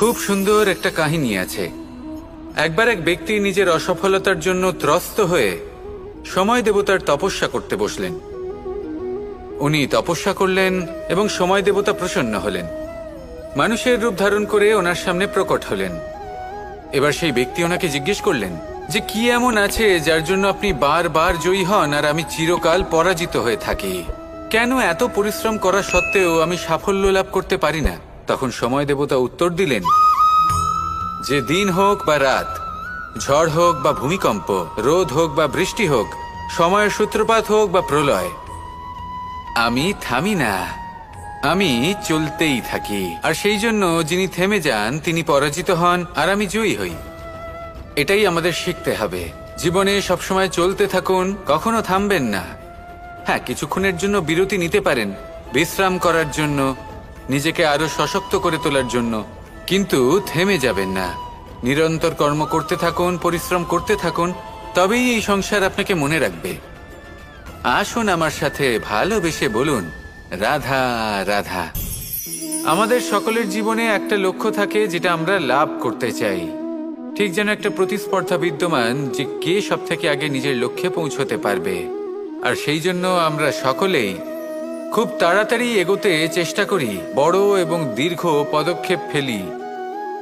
খুব সুন্দর একটা কাহিনী আছে। একবার এক ব্যক্তি নিজের অসফলতার জন্য ত্রস্ত হয়ে সময় দেবতার তপস্যা করতে বসলেন। উনি তপস্যা করলেন এবং সময় দেবতা প্রসন্ন হলেন, মানুষের রূপ ধারণ করে ওনার সামনে প্রকট হলেন। এবার সেই ব্যক্তি ওনাকে জিজ্ঞেস করলেন যে কি এমন আছে যার জন্য আপনি বারবার জয়ী হন আর আমি চিরকাল পরাজিত হয়ে থাকি? কেন এত পরিশ্রম করা সত্ত্বেও আমি সাফল্য লাভ করতে পারি না? তখন সময় দেবতা উত্তর দিলেন যে দিন হোক বা রাত, ঝড় হোক বা ভূমিকম্প, রোদ হোক বা বৃষ্টি হোক, সময়ের সূত্রপাত হোক বা প্রলয়, আমি থামি না, আমি চলতেই থাকি। আর সেই জন্য যিনি থেমে যান তিনি পরাজিত হন আর আমি জয়ী হই। এটাই আমাদের শিখতে হবে। জীবনে সবসময় চলতে থাকুন, কখনো থামবেন না। হ্যাঁ, কিছুক্ষণের জন্য বিরতি নিতে পারেন, বিশ্রাম করার জন্য, নিজেকে আরো সশক্ত করে তোলার জন্য, কিন্তু থেমে যাবেন না। নিরন্তর কর্ম করতে থাকুন, পরিশ্রম করতে থাকুন, তবেই এই সংসার আপনাকে মনে রাখবে। আসুন আমার সাথে ভালোবেসে বলুন রাধা রাধা। আমাদের সকলের জীবনে একটা লক্ষ্য থাকে যেটা আমরা লাভ করতে চাই। ঠিক যেন একটা প্রতিস্পর্ধা বিদ্যমান যে কে সব থেকে আগে নিজের লক্ষ্যে পৌঁছতে পারবে। আর সেই জন্য আমরা সকলেই খুব তাড়াতাড়ি এগোতে চেষ্টা করি, বড় এবং দীর্ঘ পদক্ষেপ ফেলি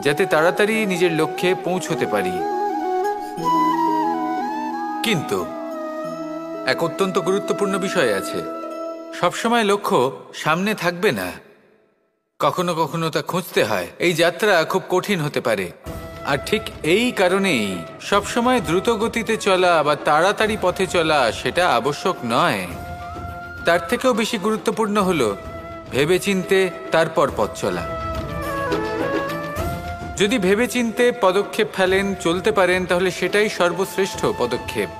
যাতে তাড়াতাড়ি নিজের লক্ষ্যে পৌঁছতে পারি। কিন্তু এক অত্যন্ত গুরুত্বপূর্ণ বিষয় আছে, সবসময় লক্ষ্য সামনে থাকবে না, কখনো কখনো তা খুঁজতে হয়। এই যাত্রা খুব কঠিন হতে পারে, আর ঠিক এই কারণেই সবসময় দ্রুত গতিতে চলা বা তাড়াতাড়ি পথে চলা সেটা আবশ্যক নয়। তার থেকেও বেশি গুরুত্বপূর্ণ হলো ভেবেচিন্তে তারপর পথ চলা। যদি ভেবেচিন্তে পদক্ষেপ ফেলেন, চলতে পারেন, তাহলে সেটাই সর্বশ্রেষ্ঠ পদক্ষেপ।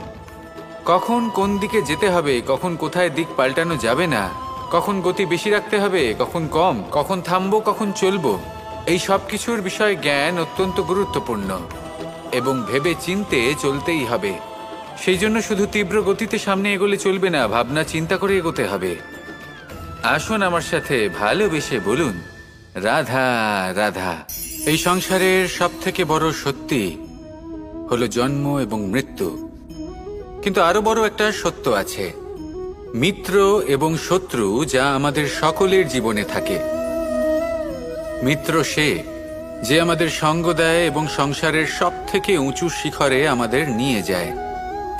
কখন কোন দিকে যেতে হবে, কখন কোথায় দিক পাল্টানো যাবে না, কখন গতি বেশি রাখতে হবে, কখন কম, কখন থামবো, কখন চলবো, এই সব কিছুর বিষয়ে জ্ঞান অত্যন্ত গুরুত্বপূর্ণ এবং ভেবে চিন্তে চলতেই হবে। সেই জন্য শুধু তীব্র গতিতে সামনে এগোলে চলবে না, ভাবনা চিন্তা করে এগোতে হবে। আসুন আমার সাথে ভালোবেসে বলুন রাধা রাধা। এই সংসারের সব থেকে বড় সত্যি হলো জন্ম এবং মৃত্যু, কিন্তু আরো বড় একটা সত্য আছে, মিত্র এবং শত্রু, যা আমাদের সকলের জীবনে থাকে। মিত্র সে যে আমাদের সঙ্গ দেয় এবং সংসারের সব থেকে উঁচু শিখরে আমাদের নিয়ে যায়,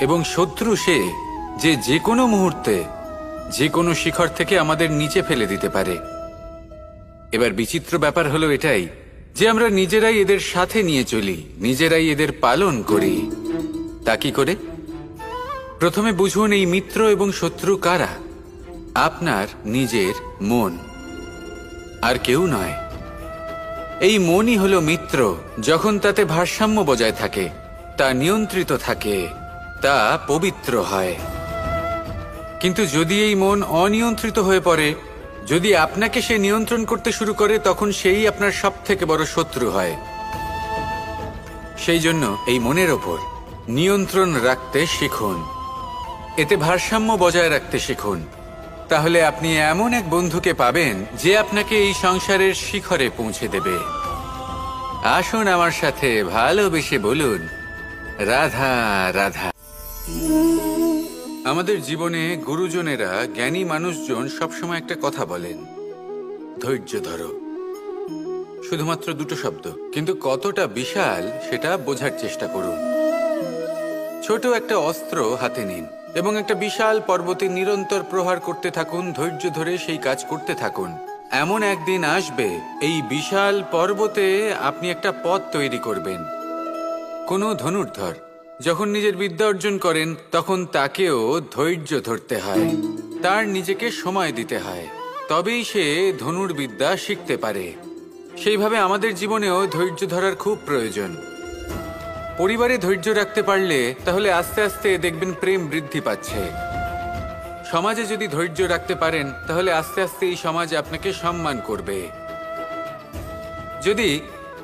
এবং শত্রু সে যে যে কোনো মুহূর্তে যে কোনো শিখর থেকে আমাদের নিচে ফেলে দিতে পারে। এবার বিচিত্র ব্যাপার হলো এটাই যে আমরা নিজেরাই এদের সাথে নিয়ে চলি, নিজেরাই এদের পালন করি। তা কি করে? প্রথমে বুঝুন এই মিত্র এবং শত্রু কারা। আপনার নিজের মন, আর কেউ নয়। এই মনই হলো মিত্র। যখন তাতে ভারসাম্য বজায় থাকে, তা নিয়ন্ত্রিত থাকে, তা পবিত্র হয়। কিন্তু যদি এই মন অনিয়ন্ত্রিত হয়ে পড়ে, যদি আপনাকে সে নিয়ন্ত্রণ করতে শুরু করে, তখন সেই আপনার সব থেকে বড় শত্রু হয়। সেই জন্য এই মনের ওপর নিয়ন্ত্রণ রাখতে শিখুন, এতে ভারসাম্য বজায় রাখতে শিখুন। তাহলে আপনি এমন এক বন্ধুকে পাবেন যে আপনাকে এই সংসারের শিখরে পৌঁছে দেবে। আসুন আমার সাথে ভালোবেসে বলুন রাধা রাধা। আমাদের জীবনে গুরুজনেরা, জ্ঞানী মানুষজন সবসময় একটা কথা বলেন, ধৈর্য ধরো। শুধুমাত্র দুটো শব্দ, কিন্তু কতটা বিশাল সেটা বোঝার চেষ্টা করুন। ছোট একটা অস্ত্র হাতে নিন এবং একটা বিশাল পর্বতে নিরন্তর প্রহার করতে থাকুন, ধৈর্য ধরে সেই কাজ করতে থাকুন। এমন একদিন আসবে এই বিশাল পর্বতে আপনি একটা পথ তৈরি করবেন। কোনো ধনুর্ধর যখন নিজের বিদ্যা অর্জন করেন, তখন তাকেও ধৈর্য ধরতে হয়, তার নিজেকে সময় দিতে হয়, তবেই সে ধনুর্বিদ্যা শিখতে পারে। সেইভাবে আমাদের জীবনেও ধৈর্য ধরার খুব প্রয়োজন। পরিবারে ধৈর্য রাখতে পারলে তাহলে আস্তে আস্তে দেখবেন প্রেম বৃদ্ধি পাচ্ছে। সমাজে যদি ধৈর্য রাখতে পারেন, তাহলে আস্তে আস্তে এই সমাজ আপনাকে সম্মান করবে। যদি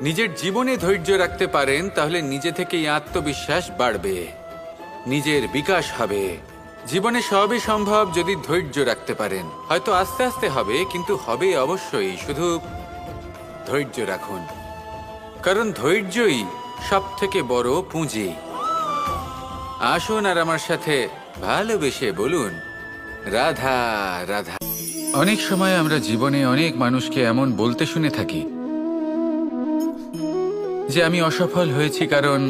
নিজের জীবনে ধৈর্য রাখতে পারেন, তাহলে নিজে থেকেই আত্মবিশ্বাস বাড়বে, নিজের বিকাশ হবে। জীবনে সবই সম্ভব যদি ধৈর্য রাখতে পারেন। হয়তো আস্তে আস্তে হবে, কিন্তু হবে অবশ্যই। শুধু ধৈর্য রাখুন। কারণ ধৈর্যই সব থেকে বড় পুঁজি। আসুন আর আমার সাথে ভালোবেসে বলুন, রাধা রাধা। অনেক সময় আমরা জীবনে অনেক মানুষকে এমন বলতে শুনে থাকি যে আমি অসফল হয়েছি কারণ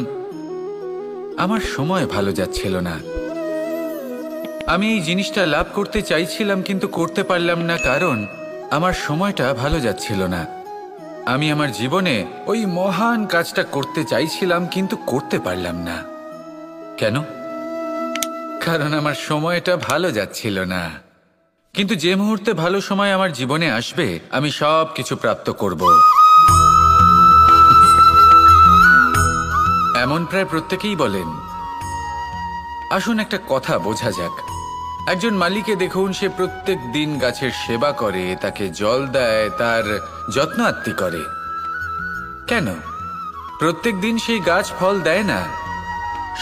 আমার সময় ভালো যাচ্ছিল না। আমি এই জিনিসটা লাভ করতে চাইছিলাম কিন্তু করতে পারলাম না কারণ আমার সময়টা ভালো যাচ্ছিল না। আমি আমার জীবনে ওই মহান কাজটা করতে চাইছিলাম কিন্তু করতে পারলাম না। কেন? কারণ আমার সময়টা ভালো যাচ্ছিল না। কিন্তু যে মুহূর্তে ভালো সময় আমার জীবনে আসবে আমি সব কিছু প্রাপ্ত করব। এমন প্রায় প্রত্যেকেই বলেন। আসুন একটা কথা বোঝা যাক। একজন মালিকে দেখুন, সে প্রত্যেক দিন গাছের সেবা করে, তাকে জল দেয়, তার যত্ন আত্তি করে। কেন? প্রত্যেক দিন সেই গাছ ফল দেয় না।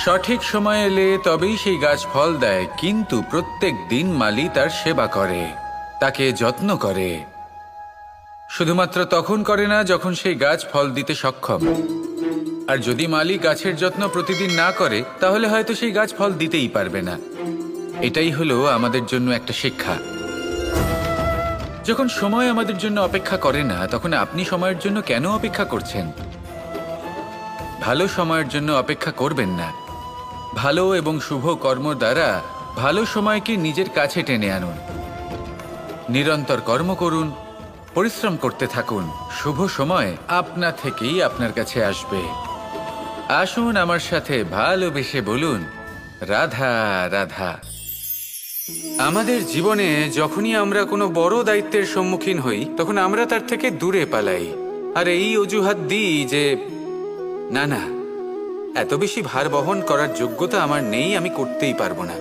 সঠিক সময় এলে তবেই সেই গাছ ফল দেয়, কিন্তু প্রত্যেক দিন মালি তার সেবা করে, তাকে যত্ন করে। শুধুমাত্র তখন করে না যখন সেই গাছ ফল দিতে সক্ষম। আর যদি মালি গাছের যত্ন প্রতিদিন না করে তাহলে হয়তো সেই গাছ ফল দিতেই পারবে না। এটাই হলো আমাদের জন্য একটা শিক্ষা। যখন সময় আমাদের জন্য অপেক্ষা করে না তখন আপনি সময়ের জন্য কেন অপেক্ষা করছেন? ভালো সময়ের জন্য অপেক্ষা করবেন না। ভালো এবং শুভ কর্ম দ্বারা ভালো সময়কে নিজের কাছে টেনে আনুন। নিরন্তর কর্ম করুন, পরিশ্রম করতে থাকুন। শুভ সময় আপনা থেকেই আপনার কাছে আসবে। আসুন আমার সাথে ভালোবেসে বলুন, রাধা রাধা। আমাদের জীবনে যখনই আমরা কোনো বড় দায়িত্বের সম্মুখীন হই তখন আমরা তার থেকে দূরে পালাই আর এই অজুহাত দিই যে না না, এত বেশি ভার বহন করার যোগ্যতা আমার নেই, আমি করতেই পারবো না।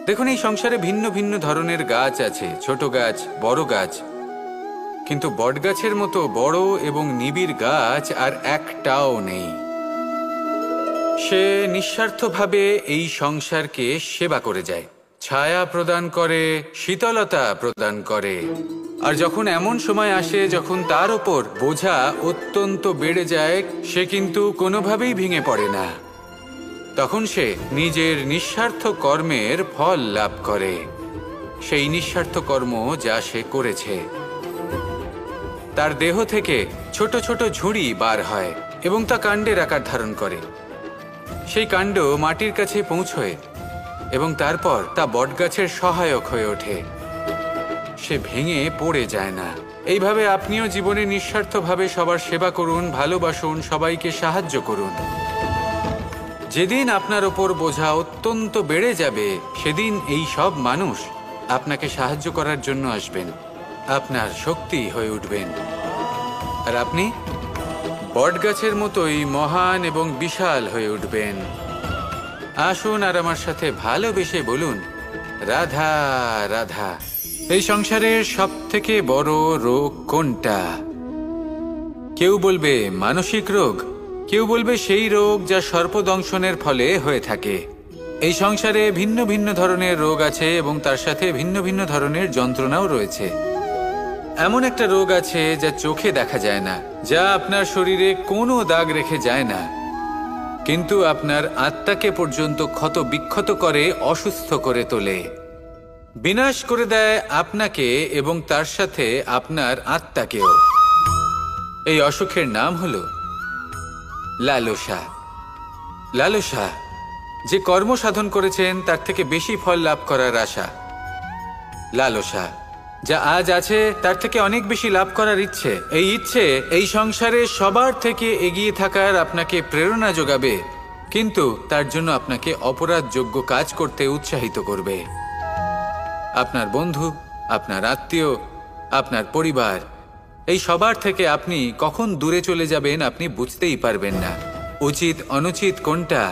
দেখুন, এই সংসারে ভিন্ন ভিন্ন ধরনের গাছ আছে, ছোট গাছ, বড় গাছ, কিন্তু বটগাছের মতো বড় এবং নিবিড় গাছ আর একটাও নেই। সে নিঃস্বার্থভাবে এই সংসারকে সেবা করে যায়, ছায়া প্রদান করে, শীতলতা প্রদান করে। আর যখন এমন সময় আসে যখন তার ওপর বোঝা অত্যন্ত বেড়ে যায়, সে কিন্তু কোনোভাবেই ভেঙে পড়ে না। তখন সে নিজের নিঃস্বার্থ কর্মের ফল লাভ করে, সেই নিঃস্বার্থ কর্ম যা সে করেছে। তার দেহ থেকে ছোট ছোট ঝুড়ি বার হয় এবং তা কাণ্ডের আকার ধারণ করে। সেই কাণ্ড মাটির কাছে পৌঁছয় এবং তারপর তা বটগাছের সহায়ক হয়ে ওঠে। সে ভেঙে পড়ে যায় না। এইভাবে আপনিও জীবনে নিঃস্বার্থভাবে সবার সেবা করুন, ভালোবাসুন, সবাইকে সাহায্য করুন। যেদিন আপনার ওপর বোঝা অত্যন্ত বেড়ে যাবে সেদিন এই সব মানুষ আপনাকে সাহায্য করার জন্য আসবেন, আপনার শক্তি হয়ে উঠবেন। আর আপনি বটগাছের মতোই মহান এবং বিশাল হয়ে উঠবেন। আসুন আর আমার সাথে ভালোবেসে বলুন, রাধা রাধা। এই সংসারের সব থেকে বড় রোগ কোনটা? কেউ বলবে মানসিক রোগ, কেউ বলবে সেই রোগ যা সর্পদংশনের ফলে হয়ে থাকে। এই সংসারে ভিন্ন ভিন্ন ধরনের রোগ আছে এবং তার সাথে ভিন্ন ভিন্ন ধরনের যন্ত্রণাও রয়েছে। এমন একটা রোগ আছে যা চোখে দেখা যায় না, যা আপনার শরীরে কোনো দাগ রেখে যায় না, কিন্তু আপনার আত্মাকে পর্যন্ত ক্ষত বিক্ষত করে, অসুস্থ করে তোলে, বিনাশ করে দেয় আপনাকে এবং তার সাথে আপনার আত্মাকেও। এই অসুখের নাম হলো লালসা। লালসা, যে কর্ম সাধন করেছেন তার থেকে বেশি ফল লাভ করার আশা। লালসা, যা আজ আছে তার থেকে অনেক বেশি লাভ করার ইচ্ছে। এই ইচ্ছে এই সংসারে সবার থেকে এগিয়ে থাকার আপনাকে প্রেরণা যোগাবে, কিন্তু তার জন্য আপনাকে অপরাধযোগ্য কাজ করতে উৎসাহিত করবে। আপনার বন্ধু, আপনার আত্মীয়, আপনার পরিবার, এই সবার থেকে আপনি কখন দূরে চলে যাবেন আপনি বুঝতেই পারবেন না। উচিত অনুচিত কোনটা,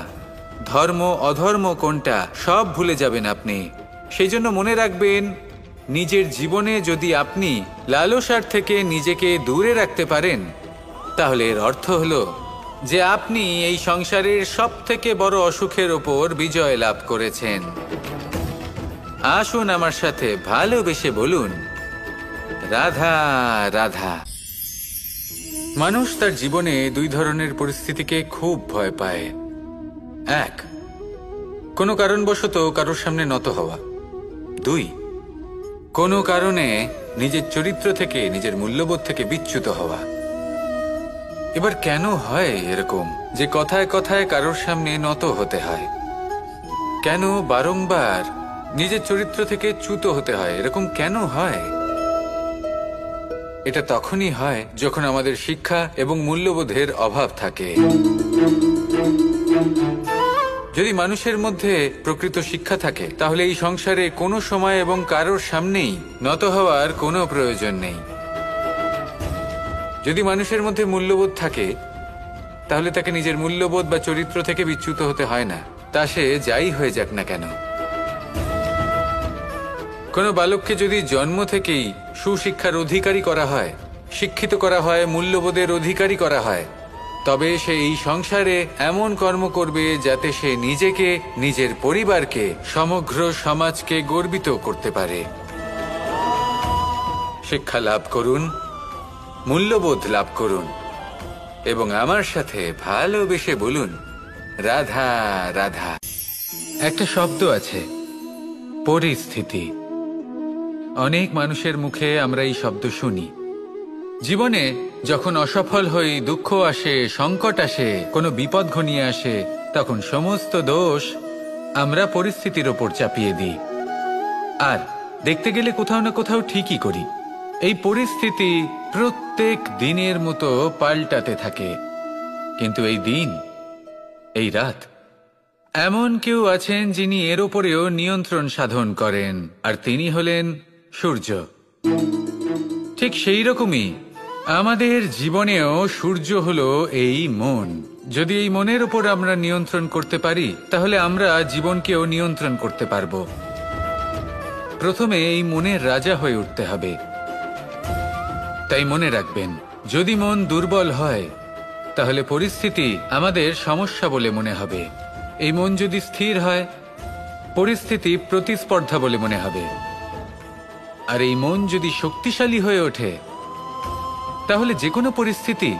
ধর্ম অধর্ম কোনটা, সব ভুলে যাবেন আপনি। সেই জন্য মনে রাখবেন, নিজের জীবনে যদি আপনি লালসার থেকে নিজেকে দূরে রাখতে পারেন তাহলে এর অর্থ হলো যে আপনি এই সংসারের সব থেকে বড় অসুখের ওপর বিজয় লাভ করেছেন। আসুন আমার সাথে ভালোবেসে বলুন, রাধা রাধা। মানুষ তার জীবনে দুই ধরনের পরিস্থিতিকে খুব ভয় পায়। এক, কোনো কারণবশত কারোর সামনে নত হওয়া। দুই, কোনো কারণে নিজের চরিত্র থেকে, নিজের মূল্যবোধ থেকে বিচ্যুত হওয়া। এবার কেন হয় এরকম যে কথায় কথায় কারোর সামনে নত হতে হয়? কেন বারংবার নিজের চরিত্র থেকে চ্যুত হতে হয়? এরকম কেন হয়? এটা তখনই হয় যখন আমাদের শিক্ষা এবং মূল্যবোধের অভাব থাকে। যদি মানুষের মধ্যে প্রকৃত শিক্ষা থাকে, তাহলে এই সংসারে কোনো সময় এবং কারোর সামনেই নত হওয়ার কোনো প্রয়োজন নেই। যদি মানুষের মধ্যে মূল্যবোধ থাকে, তাহলে তাকে নিজের মূল্যবোধ বা চরিত্র থেকে বিচ্যুত হতে হয় না, তা সে যাই হয়ে যাক না কেন। কোনো বালককে যদি জন্ম থেকেই সুশিক্ষার অধিকারী করা হয়, শিক্ষিত করা হয়, মূল্যবোধের অধিকারী করা হয়, তবে সে এই সংসারে এমন কর্ম করবে যাতে সে নিজেকে, নিজের পরিবারকে, সমগ্র সমাজকে গর্বিত করতে পারে। শিক্ষা লাভ করুন, মূল্যবোধ লাভ করুন এবং আমার সাথে ভালোবেসে বলুন, রাধা রাধা। একটা শব্দ আছে, পরিস্থিতি। অনেক মানুষের মুখে আমরা এই শব্দ শুনি। জীবনে যখন অসফল হই, দুঃখ আসে, সংকট আসে, কোনো বিপদ ঘনিয়ে আসে, তখন সমস্ত দোষ আমরা পরিস্থিতির ওপর চাপিয়ে দিই। আর দেখতে গেলে কোথাও না কোথাও ঠিকই করি। এই পরিস্থিতি প্রত্যেক দিনের মতো পাল্টাতে থাকে, কিন্তু এই দিন, এই রাত, এমন কেউ আছেন যিনি এর ওপরেও নিয়ন্ত্রণ সাধন করেন, আর তিনি হলেন সূর্য। ঠিক সেই রকমই আমাদের জীবনেও সূর্য হলো এই মন। যদি এই মনের ওপর আমরা নিয়ন্ত্রণ করতে পারি, তাহলে আমরা জীবনকেও নিয়ন্ত্রণ করতে পারবো। প্রথমে এই মনের রাজা হয়ে উঠতে হবে। তাই মনে রাখবেন, যদি মন দুর্বল হয়, তাহলে পরিস্থিতি আমাদের সমস্যা বলে মনে হবে। এই মন যদি স্থির হয়, পরিস্থিতি প্রতিস্পর্ধা বলে মনে হবে। আর এই মন যদি শক্তিশালী হয়ে ওঠে, তাহলে যে কোনো পরিস্থিতি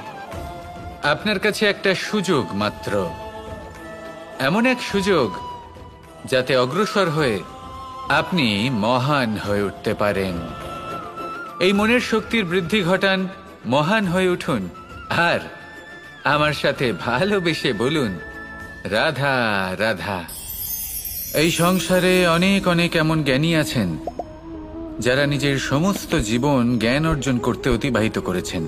আপনার কাছে একটা সুযোগ মাত্র। এমন এক সুযোগ যাতে অগ্রসর হয়ে আপনি মহান হয়ে উঠতে পারেন। এই মনের শক্তির বৃদ্ধি ঘটান, মহান হয়ে উঠুন, আর আমার সাথে ভালোবেসে বলুন, রাধা রাধা। এই সংসারে অনেক অনেক এমন জ্ঞানী আছেন যারা নিজের সমস্ত জীবন জ্ঞান অর্জন করতে অতিবাহিত করেছেন।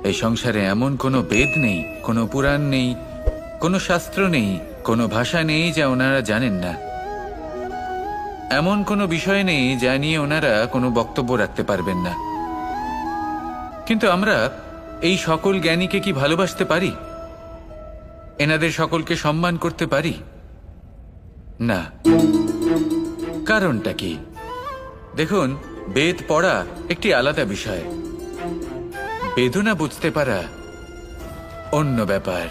এই সংসারে এমন কোনো বেদ নেই, কোনো পুরাণ নেই, কোনো শাস্ত্র নেই, কোনো ভাষা নেই যা ওনারা জানেন না। এমন কোনো বিষয় নেই যা নিয়ে ওনারা কোনো বক্তব্য রাখতে পারবেন না। কিন্তু আমরা এই সকল জ্ঞানীকে কি ভালোবাসতে পারি? এনাদের সকলকে সম্মান করতে পারি না। কারণটা কি? দেখুন, বেদ পড়া একটি আলাদা বিষয়, বেদনা বুঝতে পারা অন্য ব্যাপার।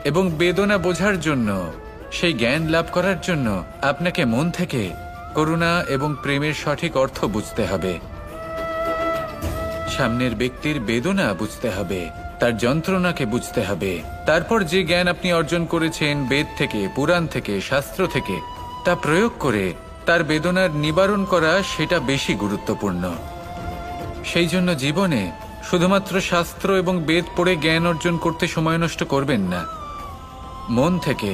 এবং বেদনা বোঝার জন্য, সেই জ্ঞান লাভ করার জন্য আপনাকে মন থেকে করুণা এবং প্রেমের সঠিক অর্থ বুঝতে হবে। সামনের ব্যক্তির বেদনা বুঝতে হবে, তার যন্ত্রণাকে বুঝতে হবে। তারপর যে জ্ঞান আপনি অর্জন করেছেন বেদ থেকে, পুরাণ থেকে, শাস্ত্র থেকে, তা প্রয়োগ করে তার বেদনার নিবারণ করা, সেটা বেশি গুরুত্বপূর্ণ। সেই জন্য জীবনে শুধুমাত্র শাস্ত্র এবং বেদ পড়ে জ্ঞান অর্জন করতে সময় নষ্ট করবেন না। মন থেকে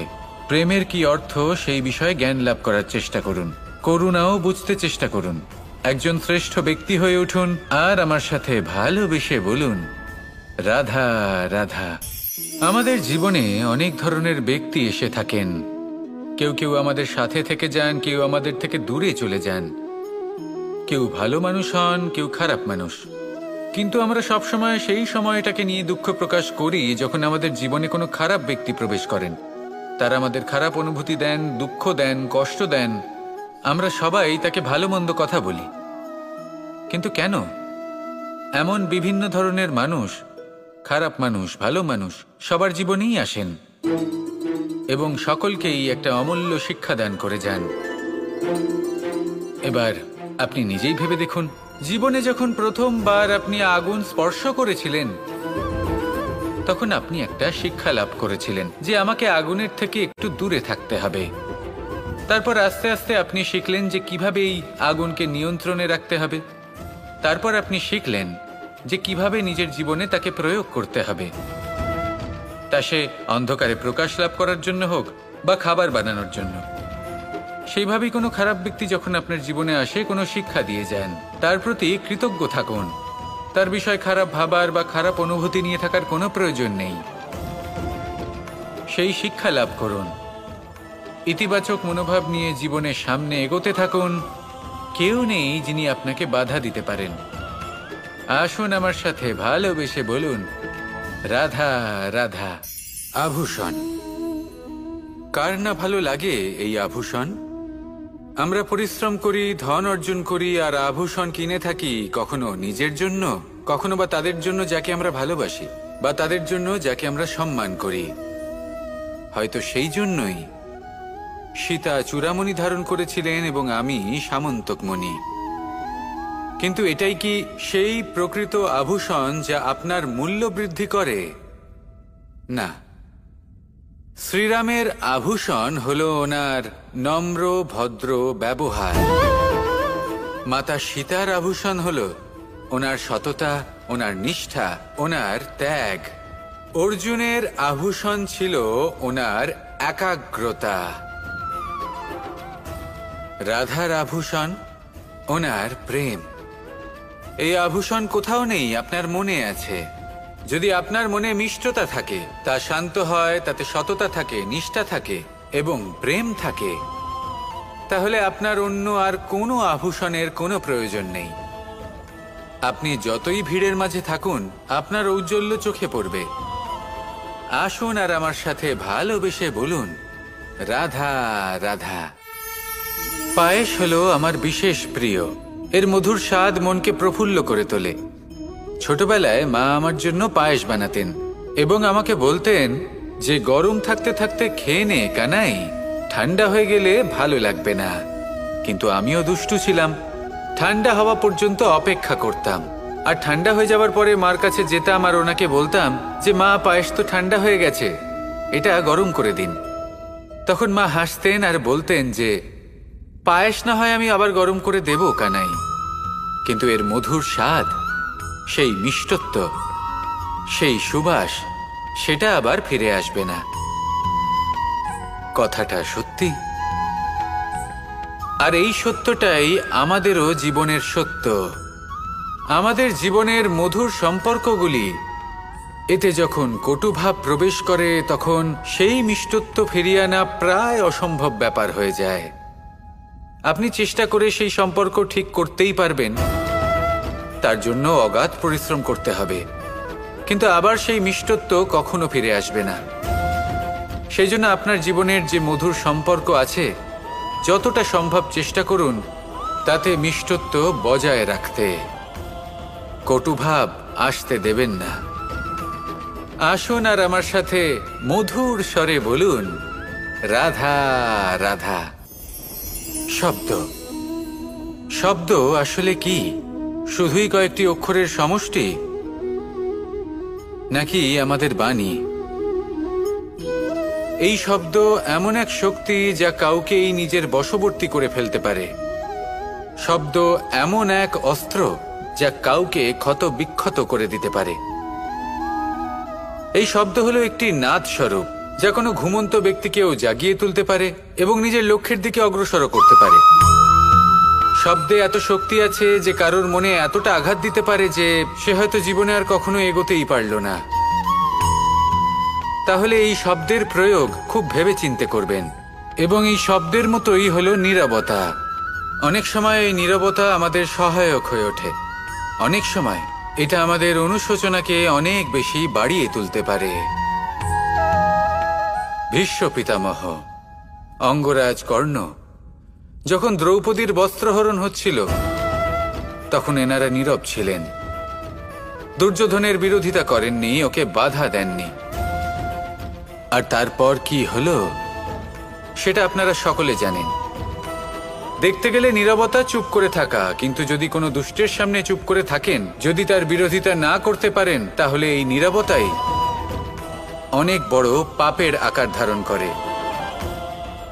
প্রেমের কি অর্থ সেই বিষয়ে জ্ঞান লাভ করার চেষ্টা করুন, করুণাও বুঝতে চেষ্টা করুন। একজন শ্রেষ্ঠ ব্যক্তি হয়ে উঠুন, আর আমার সাথে ভালোবেসে বলুন, রাধা রাধা। আমাদের জীবনে অনেক ধরনের ব্যক্তি এসে থাকেন। কেউ কেউ আমাদের সাথে থেকে যান, কেউ আমাদের থেকে দূরে চলে যান। কেউ ভালো মানুষ হন, কেউ খারাপ মানুষ। কিন্তু আমরা সবসময় সেই সময়টাকে নিয়ে দুঃখ প্রকাশ করি যখন আমাদের জীবনে কোনো খারাপ ব্যক্তি প্রবেশ করেন। তারা আমাদের খারাপ অনুভূতি দেন, দুঃখ দেন, কষ্ট দেন। আমরা সবাই তাকে ভালো মন্দ কথা বলি। কিন্তু কেন? এমন বিভিন্ন ধরনের মানুষ, খারাপ মানুষ, ভালো মানুষ, সবার জীবনেই আসেন এবং সকলকেই একটা অমূল্য শিক্ষা দান করে যান। এবার আপনি নিজেই ভেবে দেখুন, জীবনে যখন প্রথমবার আপনি আগুন স্পর্শ করেছিলেন, তখন আপনি একটা শিক্ষা লাভ করেছিলেন যে আমাকে আগুনের থেকে একটু দূরে থাকতে হবে। তারপর আস্তে আস্তে আপনি শিখলেন যে কিভাবে এই আগুনকে নিয়ন্ত্রণে রাখতে হবে। তারপর আপনি শিখলেন যে কিভাবে নিজের জীবনে তাকে প্রয়োগ করতে হবে, তা সে অন্ধকারে প্রকাশ লাভ করার জন্য হোক বা খাবার বানানোর জন্য। সেইভাবেই কোনো খারাপ ব্যক্তি যখন আপনার জীবনে আসে কোনো শিক্ষা দিয়ে যান, তার প্রতি কৃতজ্ঞ থাকুন। তার বিষয় খারাপ ভাবার বা খারাপ অনুভূতি নিয়ে থাকার কোনো প্রয়োজন নেই। সেই শিক্ষা লাভ করুন, ইতিবাচক মনোভাব নিয়ে জীবনের সামনে এগোতে থাকুন। কেউ নেই যিনি আপনাকে বাধা দিতে পারেন। আসুন আমার সাথে ভালোবেসে বলুন, রাধা রাধা। আভূষণ, কার না ভালো লাগে এই আভূষণ? আমরা পরিশ্রম করি, ধন অর্জন করি, আর আভূষণ কিনে থাকি, কখনো নিজের জন্য, কখনো বা তাদের জন্য যাকে আমরা ভালোবাসি, বা তাদের জন্য যাকে আমরা সম্মান করি। হয়তো সেই জন্যই সীতা চূড়ামণি ধারণ করেছিলেন এবং আমি সামন্তকমণি। কিন্তু এটাই কি সেই প্রকৃত আভূষণ যা আপনার মূল্য বৃদ্ধি করে? না। শ্রীরামের আভূষণ হল ওনার নম্র ভদ্র ব্যবহার। মাতা সীতার আভূষণ হল ওনার সততা, ওনার নিষ্ঠা, ওনার ত্যাগ। অর্জুনের আভূষণ ছিল ওনার একাগ্রতা। রাধার আভূষণ ওনার প্রেম। এই আভূষণ কোথাও নেই, আপনার মনে আছে। যদি আপনার মনে মিষ্টতা থাকে, তা শান্ত হয়, তাতে সততা থাকে, নিষ্ঠা থাকে এবং প্রেম থাকে, তাহলে আপনার অন্য আর কোনো আভূষণের কোনো প্রয়োজন নেই। আপনি যতই ভিড়ের মাঝে থাকুন, আপনার ঔজ্জ্বল্য চোখে পড়বে। আসুন আর আমার সাথে ভালোবেসে বলুন, রাধা রাধা। পায়েস হলো আমার বিশেষ প্রিয়। এর মধুর স্বাদ মনকে প্রফুল্ল করে তোলে। ছোটবেলায় মা আমার জন্য পায়েস বানাতেন এবং আমাকে বলতেন যে গরম থাকতে থাকতে খেয়ে নে কানাই, ঠান্ডা হয়ে গেলে ভালো লাগবে না। কিন্তু আমিও দুষ্টু ছিলাম, ঠান্ডা হওয়া পর্যন্ত অপেক্ষা করতাম, আর ঠান্ডা হয়ে যাওয়ার পরে মার কাছে যেতাম আর ওনাকে বলতাম যে মা, পায়েস তো ঠান্ডা হয়ে গেছে, এটা গরম করে দিন। তখন মা হাসতেন আর বলতেন যে পায়েস না হয় আমি আবার গরম করে দেব কানাই, কিন্তু এর মধুর স্বাদ, সেই মিষ্টত্ব, সেই সুবাস, সেটা আবার ফিরে আসবে না। কথাটা সত্যি। আর এই সত্যটাই আমাদেরও জীবনের সত্য। আমাদের জীবনের মধুর সম্পর্কগুলি, এতে যখন কটুভাব প্রবেশ করে, তখন সেই মিষ্টত্ব ফিরিয়ে আনা প্রায় অসম্ভব ব্যাপার হয়ে যায়। আপনি চেষ্টা করে সেই সম্পর্ক ঠিক করতেই পারবেন, তার জন্য অগাধ পরিশ্রম করতে হবে, কিন্তু আবার সেই মিষ্টত্ব কখনো ফিরে আসবে না। সেই জন্য আপনার জীবনের যে মধুর সম্পর্ক আছে, যতটা সম্ভব চেষ্টা করুন তাতে মিষ্টত্ব বজায় রাখতে। কটুভাব আসতে দেবেন না। আসুন আর আমার সাথে মধুর স্বরে বলুন, রাধা রাধা। শব্দ, শব্দ আসলে কি? শুধুই কয়েকটি অক্ষরের সমষ্টি, নাকি আমাদের বাণী? এই শব্দ এমন এক শক্তি যা কাউকেই নিজের বশবর্তী করে ফেলতে পারে। শব্দ এমন এক অস্ত্র যা কাউকে ক্ষত বিক্ষত করে দিতে পারে। এই শব্দ হলো একটি নাদ স্বরূপ, যা কোনো ঘুমন্ত ব্যক্তিকেও জাগিয়ে তুলতে পারে এবং নিজের লক্ষ্যের দিকে অগ্রসর করতে পারে। শব্দে এত শক্তি আছে যে কারোর মনে এতটা আঘাত দিতে পারে যে সে হয়তো জীবনে আর কখনো এগোতেই পারল না। তাহলে এই শব্দের প্রয়োগ খুব ভেবেচিন্তে করবেন। এবং এই শব্দের মতোই হলো নীরবতা। অনেক সময় এই নীরবতা আমাদের সহায়ক হয়ে ওঠে। অনেক সময় এটা আমাদের অনুশোচনাকে অনেক বেশি বাড়িয়ে তুলতে পারে। ভীষ্ম পিতামহ, অঙ্গরাজ কর্ণ, যখন দ্রৌপদীর বস্ত্রহরণ হচ্ছিল, তখন এনারা নীরব ছিলেন। দুর্যোধনের বিরোধিতা করেননি, ওকে বাধা দেননি। আর তারপর কি হলো সেটা আপনারা সকলে জানেন। দেখতে গেলে নীরবতা চুপ করে থাকা, কিন্তু যদি কোনো দুষ্টের সামনে চুপ করে থাকেন, যদি তার বিরোধিতা না করতে পারেন, তাহলে এই নীরবতাই অনেক বড় পাপের আকার ধারণ করে।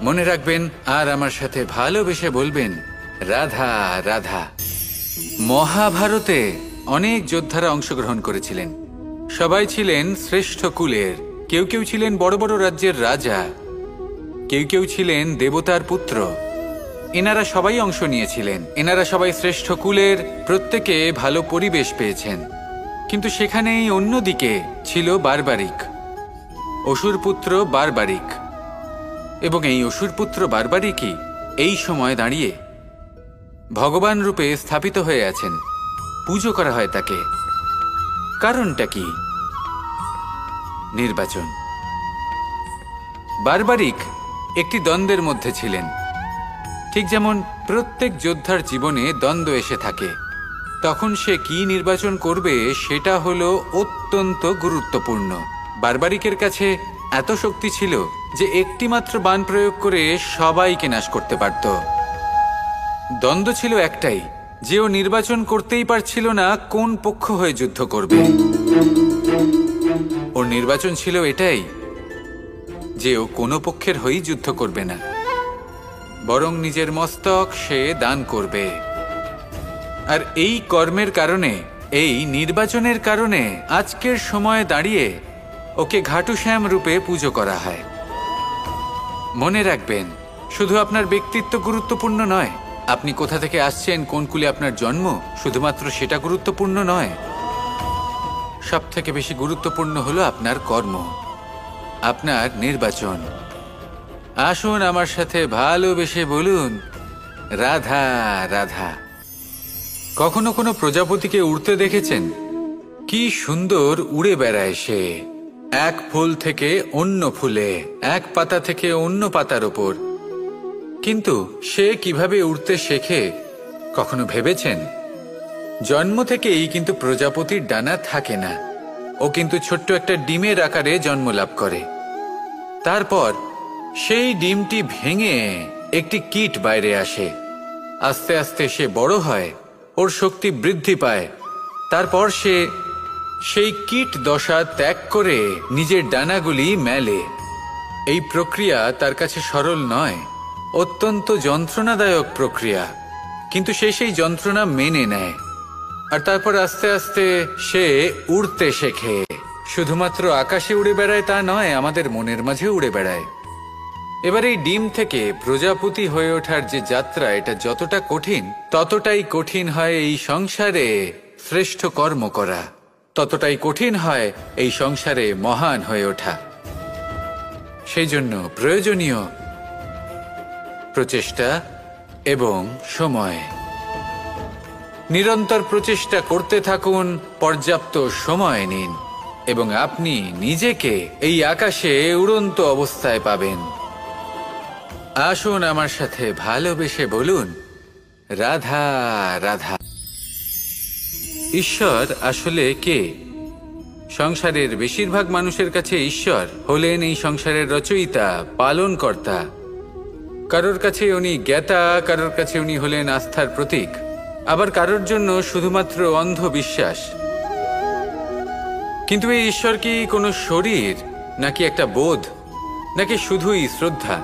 মনে রাখবেন আর আমার সাথে ভালোবেসে বলবেন, রাধা রাধা। মহাভারতে অনেক যোদ্ধারা অংশগ্রহণ করেছিলেন। সবাই ছিলেন শ্রেষ্ঠ কুলের। কেউ কেউ ছিলেন বড় বড় রাজ্যের রাজা, কেউ কেউ ছিলেন দেবতার পুত্র। এনারা সবাই অংশ নিয়েছিলেন। এনারা সবাই শ্রেষ্ঠ কুলের, প্রত্যেকে ভালো পরিবেশ পেয়েছেন। কিন্তু সেখানেই অন্যদিকে ছিল বারবারিক, অসুরপুত্র বারবারিক। এবং এই অসুরপুত্র বারবারিকই এই সময় দাঁড়িয়ে ভগবান রূপে স্থাপিত হয়ে আছেন। পুজো করা হয় তাকে। কারণটা কি? নির্বাচন। বারবারিক একটি দ্বন্দ্বের মধ্যে ছিলেন। ঠিক যেমন প্রত্যেক যোদ্ধার জীবনে দ্বন্দ্ব এসে থাকে, তখন সে কি নির্বাচন করবে সেটা হলো অত্যন্ত গুরুত্বপূর্ণ। বারবারিকের কাছে এত শক্তি ছিল যে একটি মাত্র বাণ প্রয়োগ করে সবাইকে নাশ করতে পারত। দ্বন্দ্ব ছিল একটাই, যে ও নির্বাচন করতেই পারছিল না কোন পক্ষ হয়ে যুদ্ধ করবে। ওর নির্বাচন ছিল এটাই যে ও কোনো পক্ষের হয়েই যুদ্ধ করবে না, বরং নিজের মস্তক সে দান করবে। আর এই কর্মের কারণে, এই নির্বাচনের কারণে আজকের সময়ে দাঁড়িয়ে ওকে ঘাটুশ্যাম রূপে পুজো করা হয়। মনে রাখবেন, শুধু আপনার ব্যক্তিত্ব গুরুত্বপূর্ণ নয়, আপনি কোথা থেকে আসছেন, কোন কুলে আপনার জন্ম, শুধুমাত্র সেটা গুরুত্বপূর্ণ নয়। সব থেকে বেশি গুরুত্বপূর্ণ হলো আপনার কর্ম, আপনার নির্বাচন। আসুন আমার সাথে ভালোবেসে বলুন, রাধা রাধা। কখনো কোনো প্রজাপতিকে উড়তে দেখেছেন? কি সুন্দর উড়ে বেড়ায় সে, এক ফুল থেকে অন্য ফুলে, এক পাতা থেকে অন্য পাতার ওপর। কিন্তু সে কিভাবে উড়তে শেখে কখনো ভেবেছেন? জন্ম থেকেই কিন্তু প্রজাপতির ডানা থাকে না। ও কিন্তু ছোট্ট একটা ডিমের আকারে জন্ম লাভ করে। তারপর সেই ডিমটি ভেঙে একটি কীট বাইরে আসে। আস্তে আস্তে সে বড় হয়, ওর শক্তি বৃদ্ধি পায়। তারপর সে সেই কীট দশা ত্যাগ করে নিজের ডানাগুলি মেলে। এই প্রক্রিয়া তার কাছে সরল নয়, অত্যন্ত যন্ত্রণাদায়ক প্রক্রিয়া, কিন্তু সে সেই যন্ত্রণা মেনে নেয়। আর তারপর আস্তে আস্তে সে উড়তে শেখে। শুধুমাত্র আকাশে উড়ে বেড়ায় তা নয়, আমাদের মনের মাঝে উড়ে বেড়ায়। এবার এই ডিম থেকে প্রজাপতি হয়ে ওঠার যে যাত্রা, এটা যতটা কঠিন, ততটাই কঠিন হয় এই সংসারে শ্রেষ্ঠ কর্ম করা, ততটাই কঠিন হয় এই সংসারে মহান হয়ে ওঠা। সেই জন্য প্রয়োজনীয় প্রচেষ্টা এবং সময়। নিরন্তর প্রচেষ্টা করতে থাকুন, পর্যাপ্ত সময় নিন, এবং আপনি নিজেকে এই আকাশে উড়ন্ত অবস্থায় পাবেন। আসুন আমার সাথে ভালোবেসে বলুন, রাধা রাধা। ঈশ্বর আসলে কে? সংসারের বেশিরভাগ মানুষের কাছে ঈশ্বর হলেন এই সংসারের রচয়িতা, পালনকর্তা। কারোর কাছে উনি জ্ঞাতা, কারোর কাছে উনি হলেন আস্থার প্রতীক, আবার কারোর জন্য শুধুমাত্র অন্ধবিশ্বাস। কিন্তু এই ঈশ্বর কি কোনো শরীর, নাকি একটা বোধ, নাকি শুধুই শ্রদ্ধা?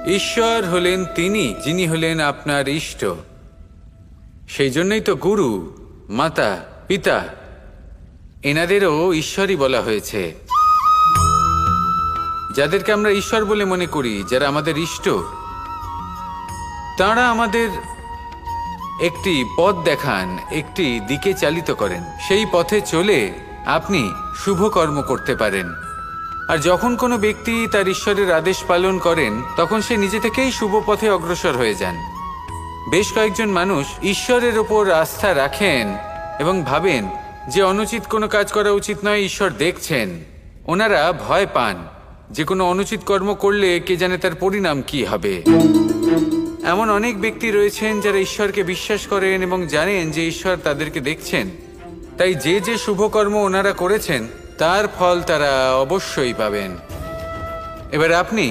ঈশ্বর হলেন তিনি যিনি হলেন আপনার ইষ্ট। সেই জন্যই তো গুরু, মাতা, পিতা এনাদেরও ঈশ্বরই বলা হয়েছে। যাদেরকে আমরা ঈশ্বর বলে মনে করি, যারা আমাদের ইষ্ট, তাঁরা আমাদের একটি পথ দেখান, একটি দিকে চালিত করেন। সেই পথে চলে আপনি শুভ কর্ম করতে পারেন। আর যখন কোনো ব্যক্তি তার ঈশ্বরের আদেশ পালন করেন, তখন সে নিজে থেকেই শুভ পথে অগ্রসর হয়ে যান। বেশ কয়েকজন মানুষ ঈশ্বরের ওপর আস্থা রাখেন এবং ভাবেন যে অনুচিত কোনো কাজ করা উচিত নয়, ঈশ্বর দেখছেন। ওনারা ভয় পান যে কোনো অনুচিত কর্ম করলে কে জানে তার পরিণাম কি হবে। এমন অনেক ব্যক্তি রয়েছেন যারা ঈশ্বরকে বিশ্বাস করেন এবং জানেন যে ঈশ্বর তাদেরকে দেখছেন। তাই যে যে শুভ কর্ম ওনারা করেছেন তার ফল তারা অবশ্যই পাবেন। এবার আপনি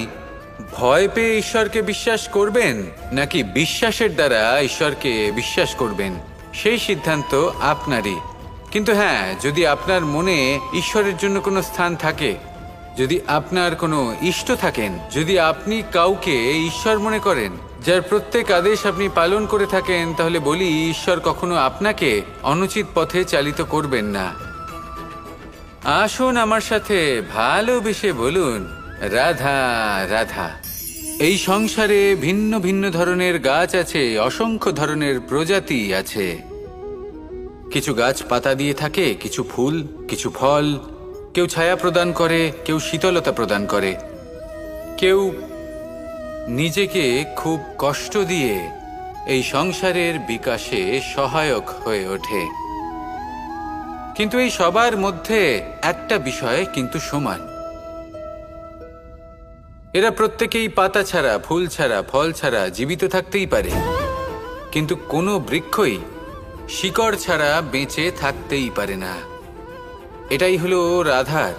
ভয় পেয়ে ঈশ্বরকে বিশ্বাস করবেন নাকি বিশ্বাসের দ্বারা ঈশ্বরকে বিশ্বাস করবেন, সেই সিদ্ধান্ত আপনারই। কিন্তু হ্যাঁ, যদি আপনার মনে ঈশ্বরের জন্য কোনো স্থান থাকে, যদি আপনার কোনো ইষ্ট থাকেন, যদি আপনি কাউকে ঈশ্বর মনে করেন, যার প্রত্যেক আদেশ আপনি পালন করে থাকেন, তাহলে বলি ঈশ্বর কখনো আপনাকে অনুচিত পথে চালিত করবেন না। আসুন আমার সাথে ভালোবেসে বলুন, রাধা রাধা। এই সংসারে ভিন্ন ভিন্ন ধরনের গাছ আছে, অসংখ্য ধরনের প্রজাতি আছে। কিছু গাছ পাতা দিয়ে থাকে, কিছু ফুল, কিছু ফল। কেউ ছায়া প্রদান করে, কেউ শীতলতা প্রদান করে, কেউ নিজেকে খুব কষ্ট দিয়ে এই সংসারের বিকাশে সহায়ক হয়ে ওঠে। কিন্তু এই সবার মধ্যে একটা বিষয় কিন্তু সমান, এরা প্রত্যেকেই পাতা ছাড়া, ফুল ছাড়া, ফল ছাড়া জীবিত থাকতেই পারে, কিন্তু কোনো বৃক্ষই শিকড় ছাড়া বেঁচে থাকতেই পারে না। এটাই হলো রাধার।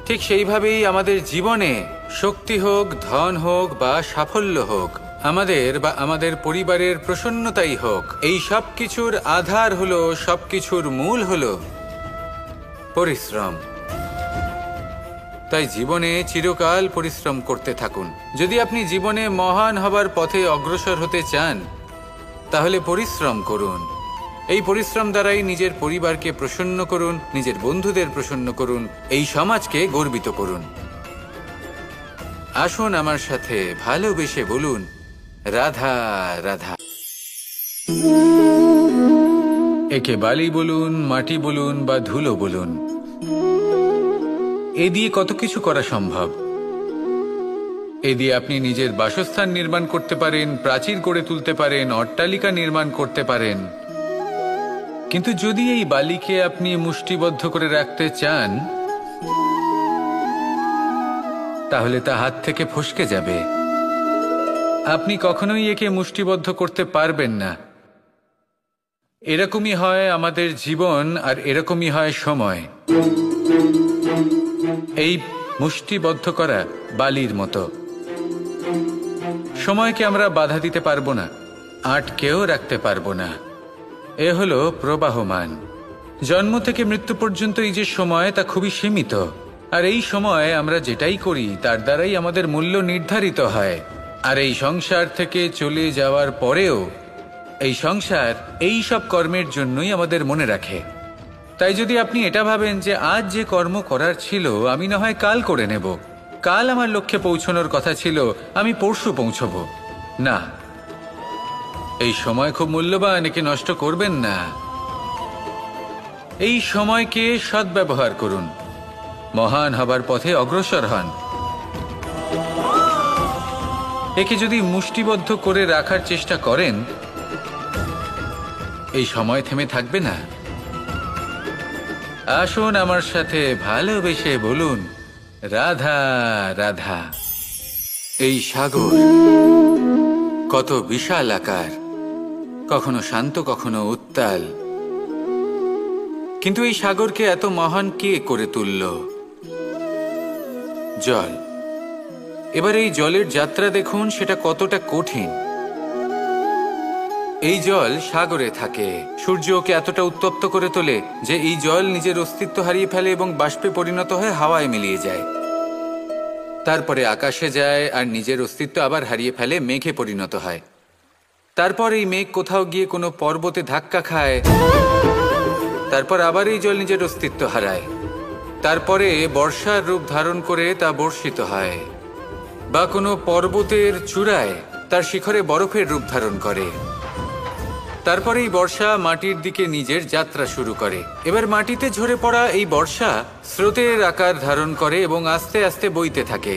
ঠিক সেইভাবেই আমাদের জীবনে শক্তি হোক, ধন হোক বা সাফল্য হোক, আমাদের বা আমাদের পরিবারের প্রসন্নতাই হোক, এই সব কিছুর আধার হলো, সব কিছুর মূল হলো পরিশ্রম। তাই জীবনে চিরকাল পরিশ্রম করতে থাকুন। যদি আপনি জীবনে মহান হবার পথে অগ্রসর হতে চান, তাহলে পরিশ্রম করুন। এই পরিশ্রম দ্বারাই নিজের পরিবারকে প্রসন্ন করুন, নিজের বন্ধুদের প্রসন্ন করুন, এই সমাজকে গর্বিত করুন। আসুন আমার সাথে ভালোবেসে বলুন, রাধা রাধা। একে বালি বলুন, মাটি বলুন বা ধুলো বলুন, এ দিয়ে কত কিছু করা সম্ভব। এ দিয়ে আপনি নিজের বাসস্থান নির্মাণ করতে পারেন, প্রাচীর গড়ে তুলতে পারেন, অট্টালিকা নির্মাণ করতে পারেন। কিন্তু যদি এই বালিকে আপনি মুষ্টিবদ্ধ করে রাখতে চান, তাহলে তা হাত থেকে ফসকে যাবে। আপনি কখনোই একে মুষ্টিবদ্ধ করতে পারবেন না। এরকমই হয় আমাদের জীবন, আর এরকমই হয় সময়। এই মুষ্টিবদ্ধ করা বালির মতো। সময়কে আমরা বাধা দিতে পারবো না, আটকেও রাখতে পারবো না। এ হলো প্রবাহমান। জন্ম থেকে মৃত্যু পর্যন্ত এই যে সময়, তা খুবই সীমিত। আর এই সময় আমরা যেটাই করি তার দ্বারাই আমাদের মূল্য নির্ধারিত হয়। আর এই সংসার থেকে চলে যাওয়ার পরেও এই সংসার এই সব কর্মের জন্যই আমাদের মনে রাখে। তাই যদি আপনি এটা ভাবেন যে আজ যে কর্ম করার ছিল আমি না হয় কাল করে নেব, কাল আমার লক্ষ্যে পৌঁছানোর কথা ছিল আমি পরশু পৌঁছবো, না, এই সময় খুব মূল্যবান, একে নষ্ট করবেন না। এই সময়কে সদ্ব্যবহার করুন, মহান হবার পথে অগ্রসর হন। একে যদি মুষ্টিবদ্ধ করে রাখার চেষ্টা করেন, এই সময় থেমে থাকবে না। আসুন আমার সাথে ভালোবেসে বলুন, রাধা রাধা। এই সাগর কত বিশাল আকার, কখনো শান্ত, কখনো উত্তাল। কিন্তু এই সাগরকে এত মহান কে করে তুলল? জল। এবার এই জলের যাত্রা দেখুন, সেটা কতটা কঠিন। এই জল সাগরে থাকে। সূর্য ওকে এতটা উত্তপ্ত করে তোলে যে এই জল নিজের অস্তিত্ব হারিয়ে ফেলে এবং বাষ্পে পরিণত হয়ে হাওয়ায় মিলিয়ে যায়। তারপরে আকাশে যায় আর নিজের অস্তিত্ব আবার হারিয়ে ফেলে, মেঘে পরিণত হয়। তারপর এই মেঘ কোথাও গিয়ে কোনো পর্বতে ধাক্কা খায়, তারপর আবার এই জল নিজের অস্তিত্ব হারায়। তারপরে বর্ষার রূপ ধারণ করে তা বর্ষিত হয়, বা কোনো পর্বতের চূড়ায় তার শিখরে বরফের রূপ ধারণ করে। তারপরে এই বর্ষা মাটির দিকে নিজের যাত্রা শুরু করে। এবার মাটিতে ঝরে পড়া এই বর্ষা স্রোতের আকার ধারণ করে এবং আস্তে আস্তে বইতে থাকে।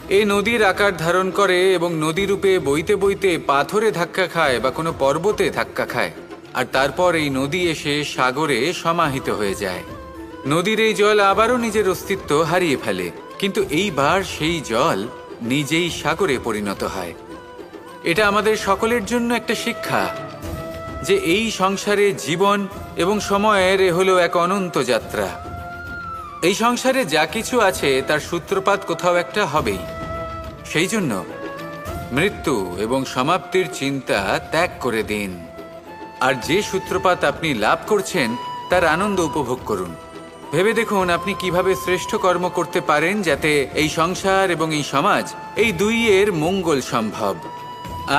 এই নদীর আকার ধারণ করে এবং নদী রূপে বইতে বইতে পাথরে ধাক্কা খায় বা কোনো পর্বতে ধাক্কা খায়। আর তারপর এই নদী এসে সাগরে সমাহিত হয়ে যায়। নদীর এই জল আবারও নিজের অস্তিত্ব হারিয়ে ফেলে, কিন্তু এইবার সেই জল নিজেই সাগরে পরিণত হয়। এটা আমাদের সকলের জন্য একটা শিক্ষা যে এই সংসারে জীবন এবং সময়ের এ হলো এক অনন্ত যাত্রা। এই সংসারে যা কিছু আছে তার সূত্রপাত কোথাও একটা হবেই। সেই জন্য মৃত্যু এবং সমাপ্তির চিন্তা ত্যাগ করে দিন, আর যে সূত্রপাত আপনি লাভ করছেন তার আনন্দ উপভোগ করুন। ভেবে দেখুন আপনি কিভাবে শ্রেষ্ঠ কর্ম করতে পারেন যাতে এই সংসার এবং এই সমাজ, এই দুইয়ের মঙ্গল সম্ভব।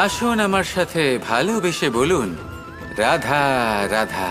আসুন আমার সাথে ভালোবেসে বলুন, রাধা রাধা।